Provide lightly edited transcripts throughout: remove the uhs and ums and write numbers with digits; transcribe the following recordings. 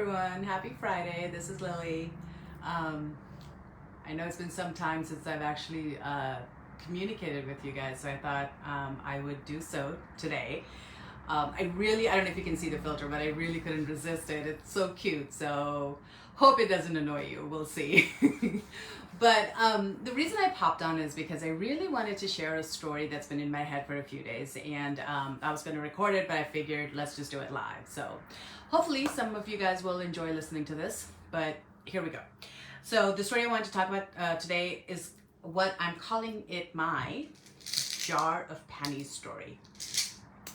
everyone, happy Friday. This is Lily. I know it's been some time since I've actually communicated with you guys, so I thought I would do so today. I don't know if you can see the filter, but I really couldn't resist it. It's so cute, so hope it doesn't annoy you. We'll see. But the reason I popped on is because I really wanted to share a story that's been in my head for a few days, and I was going to record it, but I figured let's just do it live. So hopefully some of you guys will enjoy listening to this, but here we go. So the story I wanted to talk about today is what I'm calling it my jar of pennies story.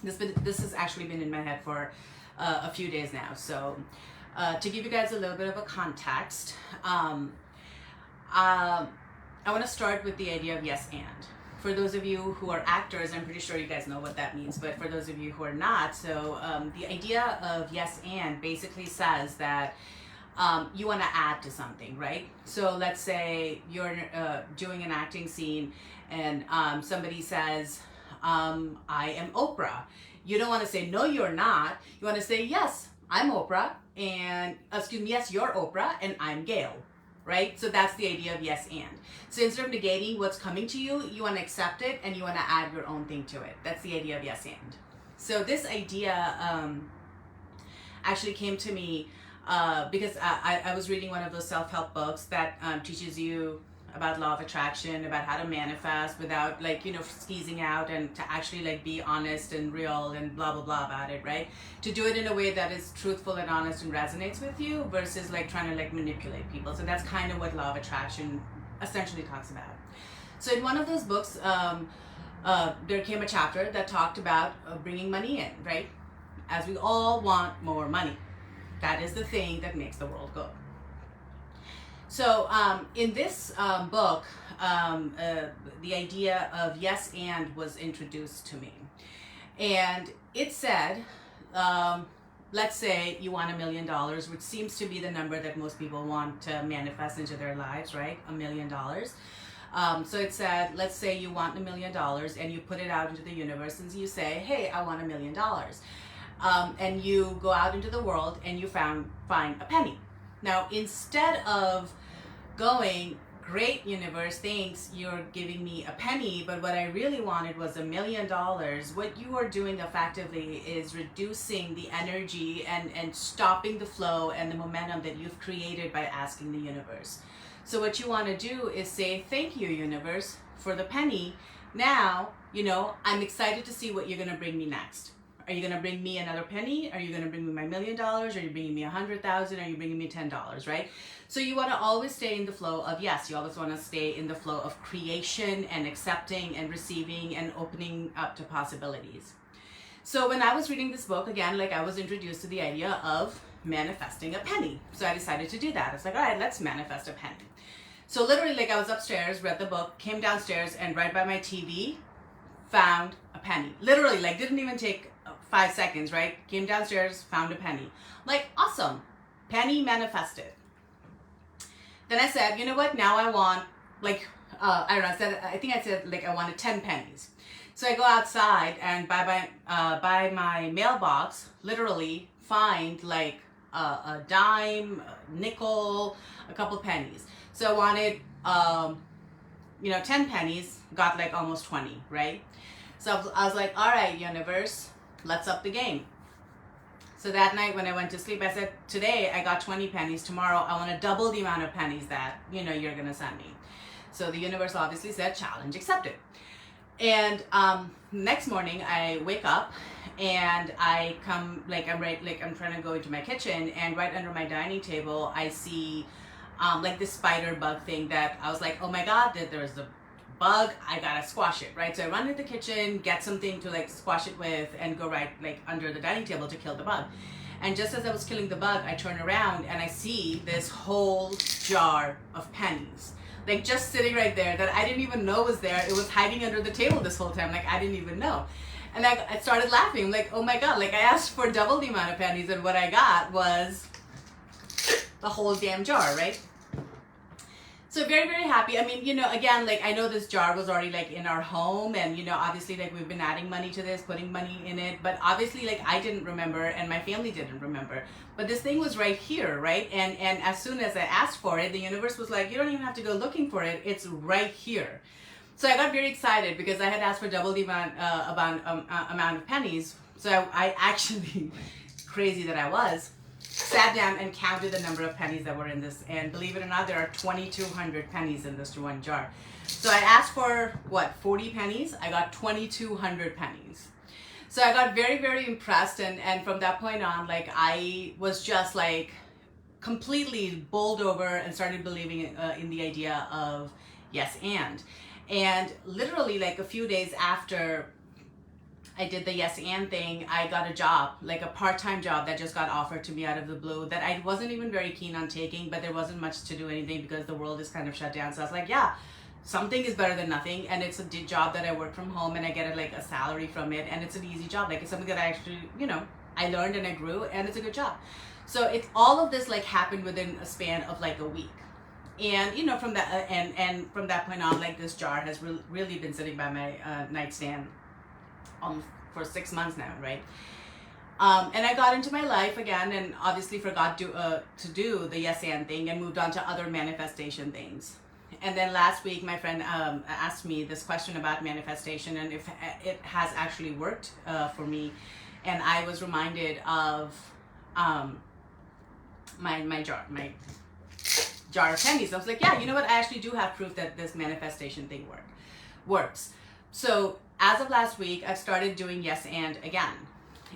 This has actually been in my head for a few days now. So to give you guys a little bit of a context, I want to start with the idea of yes and. For those of you who are actors, I'm pretty sure you guys know what that means, but for those of you who are not, so the idea of yes and basically says that you want to add to something, right? So let's say you're doing an acting scene and somebody says, I am Oprah. You don't want to say, no, you're not. You want to say, yes, I'm Oprah, and yes, you're Oprah, and I'm Gail. Right? So that's the idea of yes and. So instead of negating what's coming to you, you want to accept it and you want to add your own thing to it. That's the idea of yes and. So this idea actually came to me because I was reading one of those self-help books that teaches you about law of attraction, about how to manifest without skeezing out, and to actually be honest and real and blah blah blah about it, right? To do it in a way that is truthful and honest and resonates with you versus trying to manipulate people. So that's kind of what law of attraction essentially talks about. So in one of those books, there came a chapter that talked about bringing money in, right? As we all want more money. That is the thing that makes the world go. So in this book, the idea of yes and was introduced to me. And it said, let's say you want $1 million, which seems to be the number that most people want to manifest into their lives, right? $1 million. So it said, let's say you want $1 million and you put it out into the universe and you say, hey, I want $1 million. And you go out into the world and you find a penny. Now, instead of going, great universe, thanks, you're giving me a penny, but what I really wanted was $1 million, what you are doing effectively is reducing the energy and stopping the flow and the momentum that you've created by asking the universe. So what you want to do is say, thank you, universe, for the penny. Now, I'm excited to see what you're going to bring me next. Are you going to bring me another penny? Are you going to bring me my $1 million? Are you bringing me 100,000? Are you bringing me $10? Right? So you want to always stay in the flow of yes. You always want to stay in the flow of creation and accepting and receiving and opening up to possibilities. So when I was reading this book, again, I was introduced to the idea of manifesting a penny. So I decided to do that. It's all right, let's manifest a penny. So literally, I was upstairs, read the book, came downstairs, and right by my TV, found a penny. Literally, didn't even take 5 seconds, right? Came downstairs, found a penny. Awesome. Penny manifested. Then I said, you know what? Now I want, I said I wanted 10 pennies. So I go outside and by my mailbox, literally find a dime, a nickel, a couple pennies. So I wanted, 10 pennies, got almost 20, right? So I was all right, universe, let's up the game. So that night when I went to sleep, I said, today I got 20 pennies. Tomorrow I want to double the amount of pennies that, you're going to send me. So the universe obviously said, challenge accepted. And next morning I wake up and I come, I'm trying to go into my kitchen, and right under my dining table, I see this spider bug thing that I was oh my God, that there's a bug, I gotta squash it, right? So I run into the kitchen, get something to squash it with, and go right under the dining table to kill the bug. And just as I was killing the bug, I turn around and I see this whole jar of pennies, just sitting right there that I didn't even know was there. It was hiding under the table this whole time, I didn't even know. And I started laughing, oh my God, I asked for double the amount of pennies, and what I got was the whole damn jar, right? So very, very happy. I mean, again, like I know this jar was already like in our home, and obviously like we've been adding money to this, putting money in it, but obviously like I didn't remember and my family didn't remember. But this thing was right here, right? And as soon as I asked for it, the universe was like, you don't even have to go looking for it. It's right here. So I got very excited because I had asked for double the amount of pennies. So I actually, crazy that I was, sat down and counted the number of pennies that were in this, and believe it or not, there are 2,200 pennies in this one jar. So I asked for 40 pennies. I got 2,200 pennies. So I got very, very impressed, and from that point on, like I was just like completely bowled over and started believing in the idea of yes and literally like a few days after I did the yes and thing, I got a job, like a part-time job that just got offered to me out of the blue that I wasn't even very keen on taking, but there wasn't much to do anything because the world is kind of shut down. So I was like, yeah, something is better than nothing. And it's a job that I work from home and I get like a salary from it. And it's an easy job. Like it's something that I actually, I learned and I grew, and it's a good job. So it's all of this like happened within a span of like a week. And from that and from that point on, like this jar has really been sitting by my nightstand for 6 months now, right? And I got into my life again, and obviously forgot to do the yes and thing, and moved on to other manifestation things. And then last week, my friend asked me this question about manifestation and if it has actually worked for me. And I was reminded of my jar of pennies. I was like, yeah, you know what? I actually do have proof that this manifestation thing works. So as of last week, I've started doing yes and again.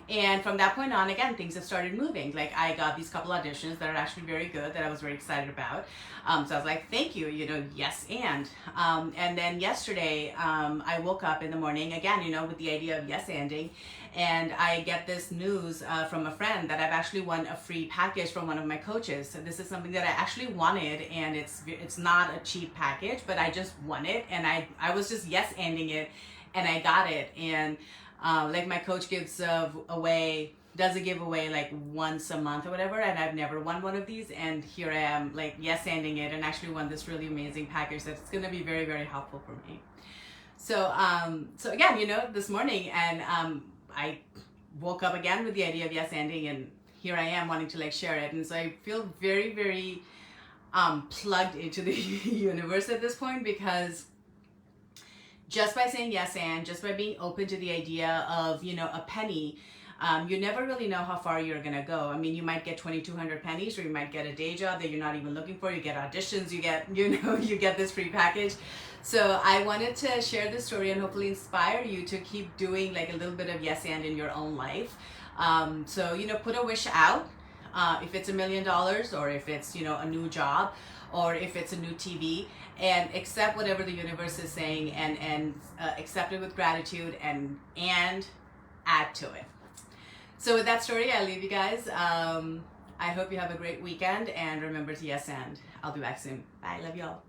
And from that point on, again, things have started moving. Like I got these couple auditions that are actually very good that I was very excited about. So I was like, thank you, yes and. And then yesterday, I woke up in the morning again, with the idea of yes anding. And I get this news from a friend that I've actually won a free package from one of my coaches. So this is something that I actually wanted, and it's not a cheap package, but I just won it, and I was just yes anding it, and I got it. And like my coach does a giveaway like once a month or whatever, and I've never won one of these, and here I am like yes anding it and actually won this really amazing package that's going to be very, very helpful for me. So so again, this morning, and I woke up again with the idea of yes anding, and here I am wanting to like share it. And so I feel very, very plugged into the universe at this point, because just by saying yes and, just by being open to the idea of a penny, you never really know how far you're gonna go. I mean, you might get 2,200 pennies, or you might get a day job that you're not even looking for. You get auditions, you get you get this free package. So I wanted to share this story and hopefully inspire you to keep doing like a little bit of yes and in your own life. So put a wish out, if it's $1 million, or if it's a new job, or if it's a new TV, and accept whatever the universe is saying, and accept it with gratitude, and add to it. So with that story, I'll leave you guys. I hope you have a great weekend, and remember to yes and. I'll be back soon. Bye, love y'all.